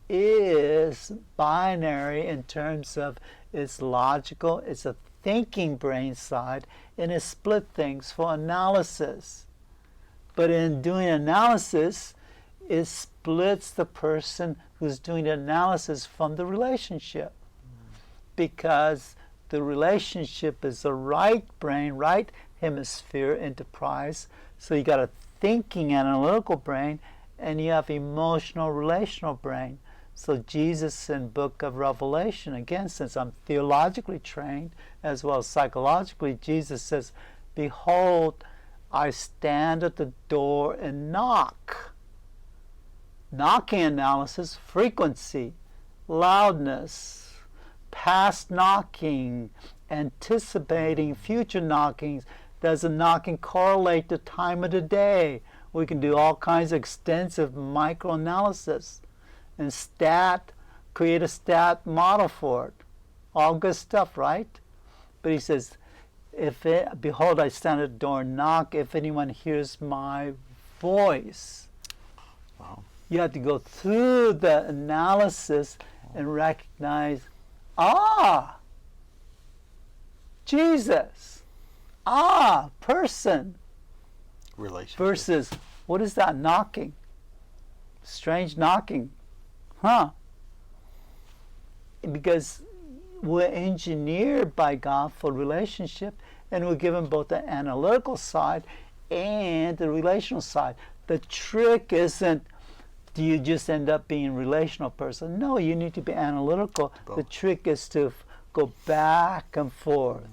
is binary in terms of it's logical, it's a thinking brain side, and it split things for analysis. But in doing analysis, it splits the person who's doing the analysis from the relationship. Because the relationship is the right brain, right hemisphere enterprise. So you got a thinking analytical brain, and you have emotional relational brain. So Jesus in Book of Revelation, again, since I'm theologically trained as well as psychologically, Jesus says, "Behold, I stand at the door and knock." Knocking analysis, frequency, loudness, past knocking, anticipating future knockings. Does the knocking correlate the time of the day? We can do all kinds of extensive microanalysis and create a stat model for it. All good stuff, right? But he says, "Behold, I stand at the door and knock. If anyone hears my voice." Wow. You have to go through the analysis and recognize, Jesus, person, Relationship. versus, what is that knocking? Strange knocking. Because we're engineered by God for relationship, and we're given both the analytical side and the relational side. The trick isn't, do you just end up being a relational person? No, you need to be analytical. Both. The trick is to go back and forth.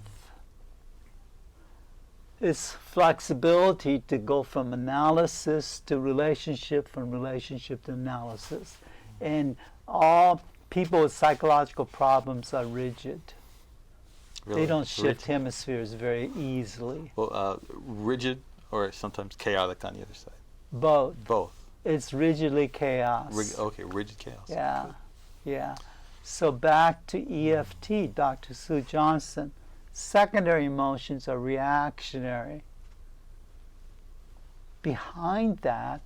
It's flexibility to go from analysis to relationship, from relationship to analysis. And all people with psychological problems are rigid. Really? They don't shift hemispheres very easily. Well, rigid or sometimes chaotic on the other side? Both. Both. It's rigidly chaos. Okay, rigid chaos. Yeah, Good. yeah. So back to EFT, Dr. Sue Johnson. Secondary emotions are reactionary. Behind that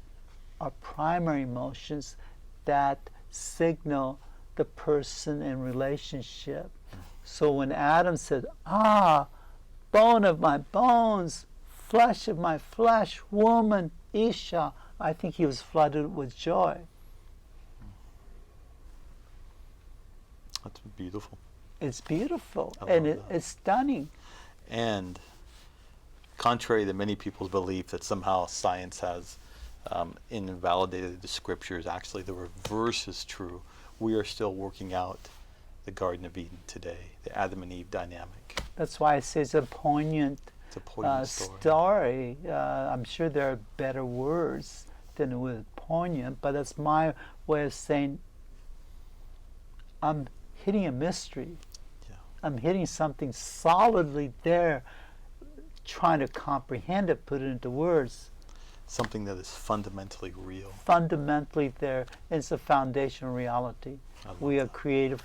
are primary emotions that signal the person in relationship. So when Adam said, bone of my bones, flesh of my flesh, woman, Isha, I think he was flooded with joy. That's beautiful. It's beautiful, and it's stunning. And contrary to many people's belief that somehow science has invalidated the scriptures, actually the reverse is true. We are still working out the Garden of Eden today, the Adam and Eve dynamic. That's why I say it's a poignant, story. I'm sure there are better words than with poignant, but that's my way of saying I'm hitting a mystery. Yeah. I'm hitting something solidly there, trying to comprehend it, put it into words. Something that is fundamentally real. Fundamentally there. It's a foundational reality. We are creative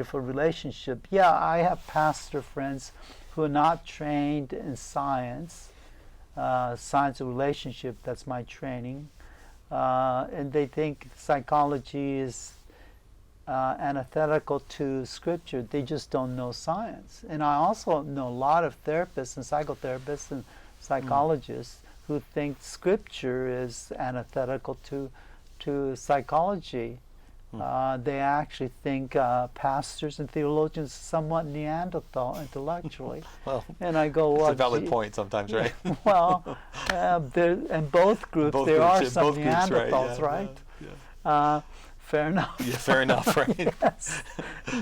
for relationship. Yeah, I have pastor friends who are not trained in science, science of relationship, that's my training, and they think psychology is antithetical to scripture. They just don't know science. And I also know a lot of therapists and psychotherapists and psychologists who think scripture is antithetical to psychology. They actually think pastors and theologians are somewhat Neanderthal intellectually. Well, and I go, well, it's a valid point sometimes, right? Well, in both groups there are some Neanderthals, right? Yeah. Fair enough. Yeah, fair enough, right? Yes.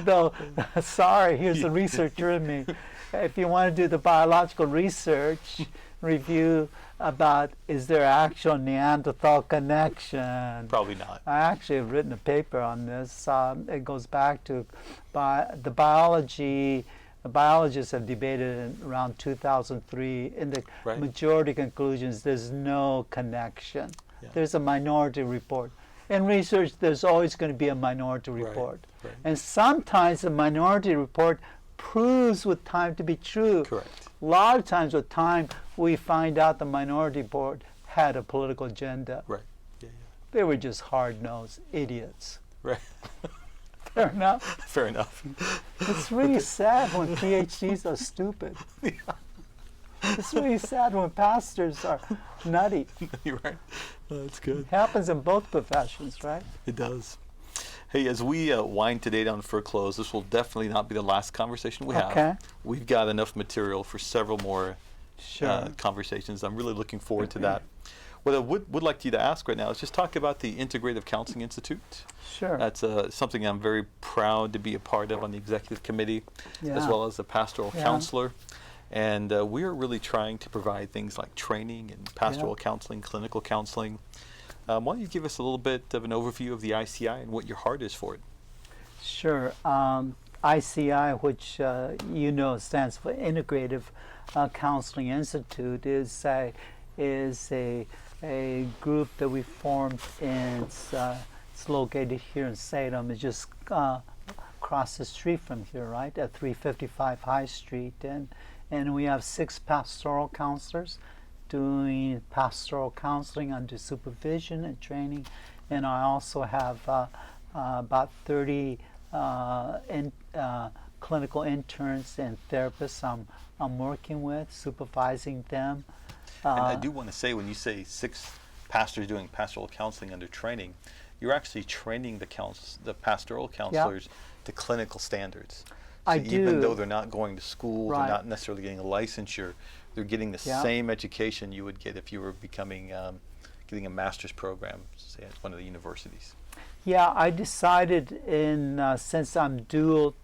Though, sorry, here's the researcher in me. If you want to do the biological research, review about is there actual Neanderthal connection? Probably not. I actually have written a paper on this. It goes back to the biology. The biologists have debated in around 2003. In the majority conclusions, there's no connection. Yeah. There's a minority report. In research, there's always going to be a minority report. Right. And sometimes the minority report proves with time to be true. Correct. A lot of times with time, we find out the minority report had a political agenda. Right. Yeah. They were just hard-nosed idiots. Right. Fair enough? Fair enough. It's really sad when PhDs are stupid. Yeah. It's really sad when pastors are nutty. You're right. That's good. It happens in both professions, right? It does. Hey, as we wind today down for a close, this will definitely not be the last conversation we have. Okay. We've got enough material for several more conversations. I'm really looking forward to that. What I would like you to ask right now is just talk about the Integrative Counseling Institute. Sure. That's something I'm very proud to be a part of on the executive committee, as well as a pastoral counselor. And we're really trying to provide things like training and pastoral counseling, clinical counseling. Why don't you give us a little bit of an overview of the ICI and what your heart is for it? Sure. ICI, which stands for Integrative Counseling Institute, is a group that we formed, and it's located here in Salem. It's just across the street from here, right, at 355 High Street, and we have 6 pastoral counselors doing pastoral counseling under supervision and training, and I also have about 30 clinical interns and therapists I'm working with, supervising them. And I do want to say, when you say 6 pastors doing pastoral counseling under training, you're actually training the pastoral counselors to clinical standards. So even though they're not going to school, they're not necessarily getting a licensure, they're getting the same education you would get if you were getting a master's program, say, at one of the universities. Yeah, I decided since I'm dual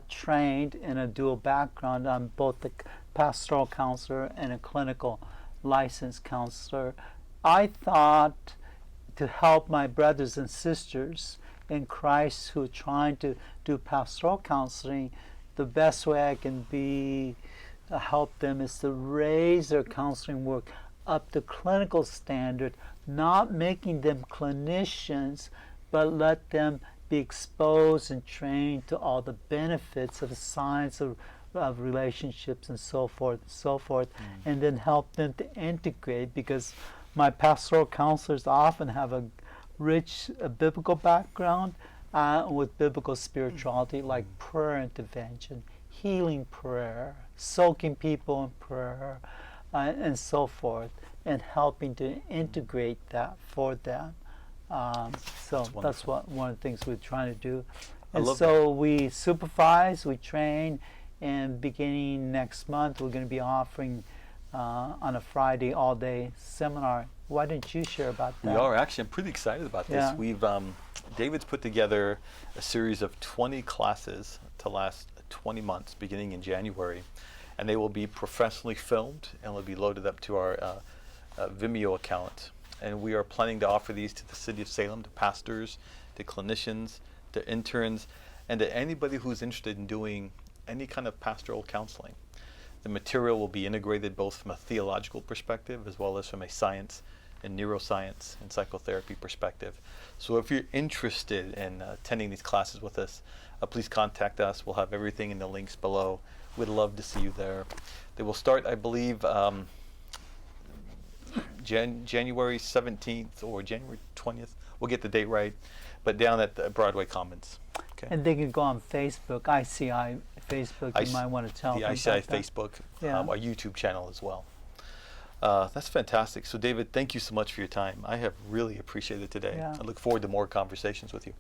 trained in a dual background, I'm both a pastoral counselor and a clinical licensed counselor. I thought to help my brothers and sisters in Christ who are trying to do pastoral counseling the best way I can help them is to raise their counseling work up to clinical standard, not making them clinicians, but let them be exposed and trained to all the benefits of the science of relationships and so forth, and then help them to integrate, because my pastoral counselors often have a rich biblical background with biblical spirituality, like prayer intervention, healing prayer, soaking people in prayer, and so forth, and helping to integrate that for them. So that's one of the things we're trying to do. And so we supervise, we train, and beginning next month we're going to be offering on a Friday all-day seminar. Why didn't you share about that? We are actually. I'm pretty excited about this. Yeah. We've David's put together a series of 20 classes to last 20 months, beginning in January, and they will be professionally filmed and will be loaded up to our Vimeo account. And we are planning to offer these to the city of Salem, to pastors, to clinicians, to interns, and to anybody who's interested in doing any kind of pastoral counseling. The material will be integrated both from a theological perspective as well as from a science and neuroscience and psychotherapy perspective. So if you're interested in attending these classes with us, please contact us. We'll have everything in the links below. We'd love to see you there. They will start, I believe, January 17th or January 20th. We'll get the date right, but down at the Broadway Commons. Okay. And they can go on Facebook, ICI Facebook. You might want to tell them the about ICI that. Facebook, Yeah. our YouTube channel as well. That's fantastic. So David, thank you so much for your time. I have really appreciated it today. Yeah. I look forward to more conversations with you.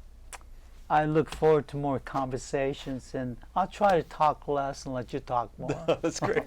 I look forward to more conversations, and I'll try to talk less and let you talk more. That's great.